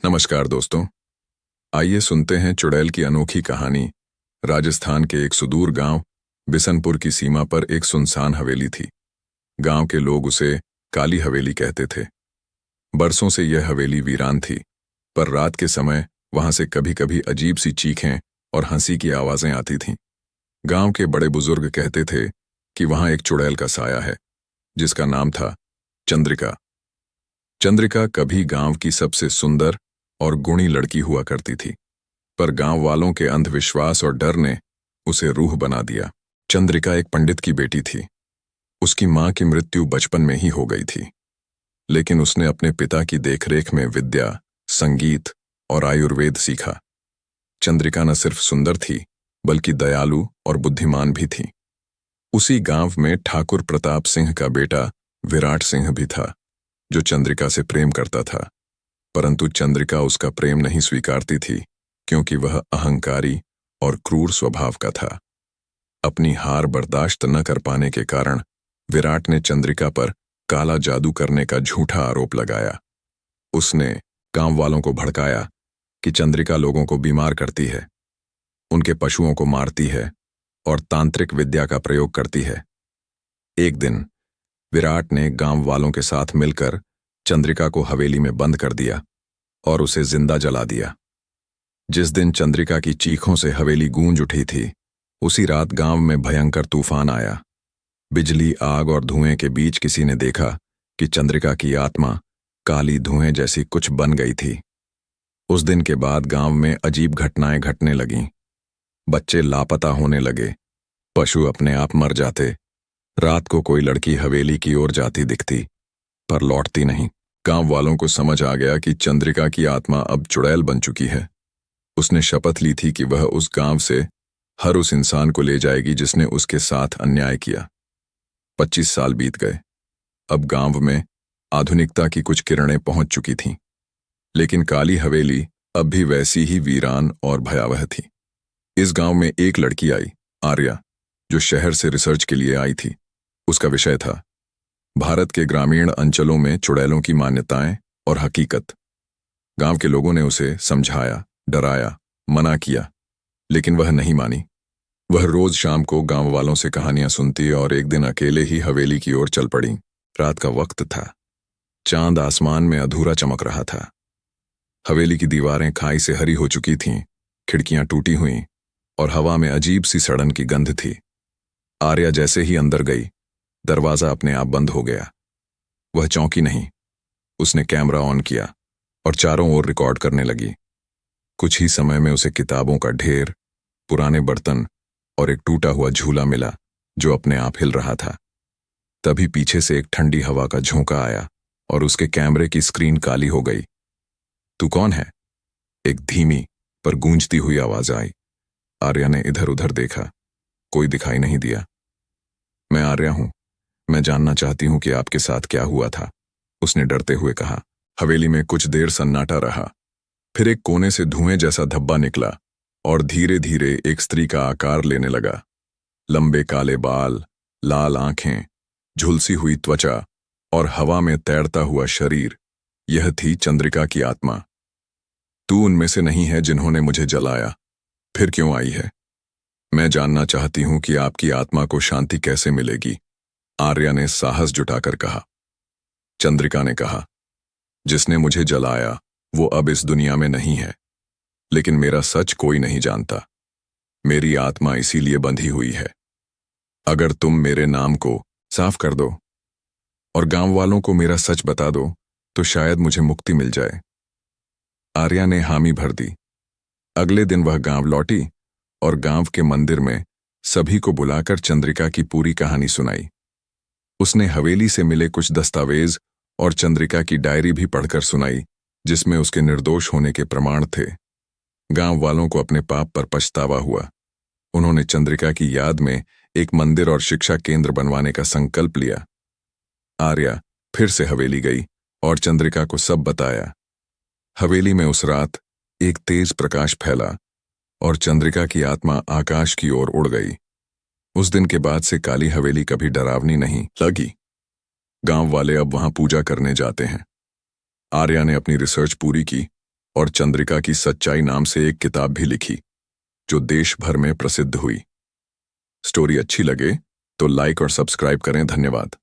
नमस्कार दोस्तों। आइए सुनते हैं चुड़ैल की अनोखी कहानी। राजस्थान के एक सुदूर गांव बिसनपुर की सीमा पर एक सुनसान हवेली थी। गांव के लोग उसे काली हवेली कहते थे। बरसों से यह हवेली वीरान थी, पर रात के समय वहां से कभी कभी अजीब सी चीखें और हंसी की आवाजें आती थीं। गांव के बड़े बुजुर्ग कहते थे कि वहां एक चुड़ैल का साया है, जिसका नाम था चंद्रिका। चंद्रिका कभी गांव की सबसे सुंदर और गुणी लड़की हुआ करती थी, पर गांव वालों के अंधविश्वास और डर ने उसे रूह बना दिया। चंद्रिका एक पंडित की बेटी थी। उसकी मां की मृत्यु बचपन में ही हो गई थी, लेकिन उसने अपने पिता की देखरेख में विद्या, संगीत और आयुर्वेद सीखा। चंद्रिका न सिर्फ सुंदर थी, बल्कि दयालु और बुद्धिमान भी थी। उसी गांव में ठाकुर प्रताप सिंह का बेटा विराट सिंह भी था, जो चंद्रिका से प्रेम करता था। परंतु चंद्रिका उसका प्रेम नहीं स्वीकारती थी, क्योंकि वह अहंकारी और क्रूर स्वभाव का था। अपनी हार बर्दाश्त न कर पाने के कारण विराट ने चंद्रिका पर काला जादू करने का झूठा आरोप लगाया। उसने गांव वालों को भड़काया कि चंद्रिका लोगों को बीमार करती है, उनके पशुओं को मारती है और तांत्रिक विद्या का प्रयोग करती है। एक दिन विराट ने गांव वालों के साथ मिलकर चंद्रिका को हवेली में बंद कर दिया और उसे जिंदा जला दिया। जिस दिन चंद्रिका की चीखों से हवेली गूंज उठी थी, उसी रात गांव में भयंकर तूफान आया। बिजली, आग और धुएं के बीच किसी ने देखा कि चंद्रिका की आत्मा काली धुएं जैसी कुछ बन गई थी। उस दिन के बाद गांव में अजीब घटनाएं घटने लगीं। बच्चे लापता होने लगे, पशु अपने आप मर जाते। रात को कोई लड़की हवेली की ओर जाती दिखती, पर लौटती नहीं। गांव वालों को समझ आ गया कि चंद्रिका की आत्मा अब चुड़ैल बन चुकी है। उसने शपथ ली थी कि वह उस गांव से हर उस इंसान को ले जाएगी जिसने उसके साथ अन्याय किया। 25 साल बीत गए। अब गांव में आधुनिकता की कुछ किरणें पहुंच चुकी थीं, लेकिन काली हवेली अब भी वैसी ही वीरान और भयावह थी। इस गांव में एक लड़की आई, आर्या, जो शहर से रिसर्च के लिए आई थी। उसका विषय था भारत के ग्रामीण अंचलों में चुड़ैलों की मान्यताएं और हकीकत। गांव के लोगों ने उसे समझाया, डराया, मना किया, लेकिन वह नहीं मानी। वह रोज शाम को गांव वालों से कहानियां सुनती और एक दिन अकेले ही हवेली की ओर चल पड़ी। रात का वक्त था। चांद आसमान में अधूरा चमक रहा था। हवेली की दीवारें खाई से हरी हो चुकी थीं, खिड़कियां टूटी हुईं और हवा में अजीब सी सड़न की गंध थी। आर्या जैसे ही अंदर गई, दरवाजा अपने आप बंद हो गया। वह चौंकी नहीं। उसने कैमरा ऑन किया और चारों ओर रिकॉर्ड करने लगी। कुछ ही समय में उसे किताबों का ढेर, पुराने बर्तन और एक टूटा हुआ झूला मिला, जो अपने आप हिल रहा था। तभी पीछे से एक ठंडी हवा का झोंका आया और उसके कैमरे की स्क्रीन काली हो गई। "तू कौन है?" एक धीमी पर गूंजती हुई आवाज आई। आर्या ने इधर उधर देखा। कोई दिखाई नहीं दिया। "मैं आर्या हूं। मैं जानना चाहती हूं कि आपके साथ क्या हुआ था," उसने डरते हुए कहा। हवेली में कुछ देर सन्नाटा रहा। फिर एक कोने से धुएं जैसा धब्बा निकला और धीरे धीरे एक स्त्री का आकार लेने लगा। लंबे काले बाल, लाल आंखें, झुलसी हुई त्वचा और हवा में तैरता हुआ शरीर। यह थी चंद्रिका की आत्मा। "तू उनमें से नहीं है जिन्होंने मुझे जलाया। फिर क्यों आई है? मैं जानना चाहती हूं कि आपकी आत्मा को शांति कैसे मिलेगी," आर्या ने साहस जुटाकर कहा। चंद्रिका ने कहा, "जिसने मुझे जलाया वो अब इस दुनिया में नहीं है, लेकिन मेरा सच कोई नहीं जानता। मेरी आत्मा इसीलिए बंधी हुई है। अगर तुम मेरे नाम को साफ कर दो और गांव वालों को मेरा सच बता दो, तो शायद मुझे मुक्ति मिल जाए।" आर्या ने हामी भर दी। अगले दिन वह गांव लौटी और गांव के मंदिर में सभी को बुलाकर चंद्रिका की पूरी कहानी सुनाई। उसने हवेली से मिले कुछ दस्तावेज और चंद्रिका की डायरी भी पढ़कर सुनाई, जिसमें उसके निर्दोष होने के प्रमाण थे। गांव वालों को अपने पाप पर पछतावा हुआ। उन्होंने चंद्रिका की याद में एक मंदिर और शिक्षा केंद्र बनवाने का संकल्प लिया। आर्या फिर से हवेली गई और चंद्रिका को सब बताया। हवेली में उस रात एक तेज प्रकाश फैला और चंद्रिका की आत्मा आकाश की ओर उड़ गई। उस दिन के बाद से काली हवेली कभी डरावनी नहीं लगी। गांव वाले अब वहां पूजा करने जाते हैं। आर्या ने अपनी रिसर्च पूरी की और चंद्रिका की सच्चाई नाम से एक किताब भी लिखी, जो देश भर में प्रसिद्ध हुई। स्टोरी अच्छी लगे तो लाइक और सब्सक्राइब करें। धन्यवाद।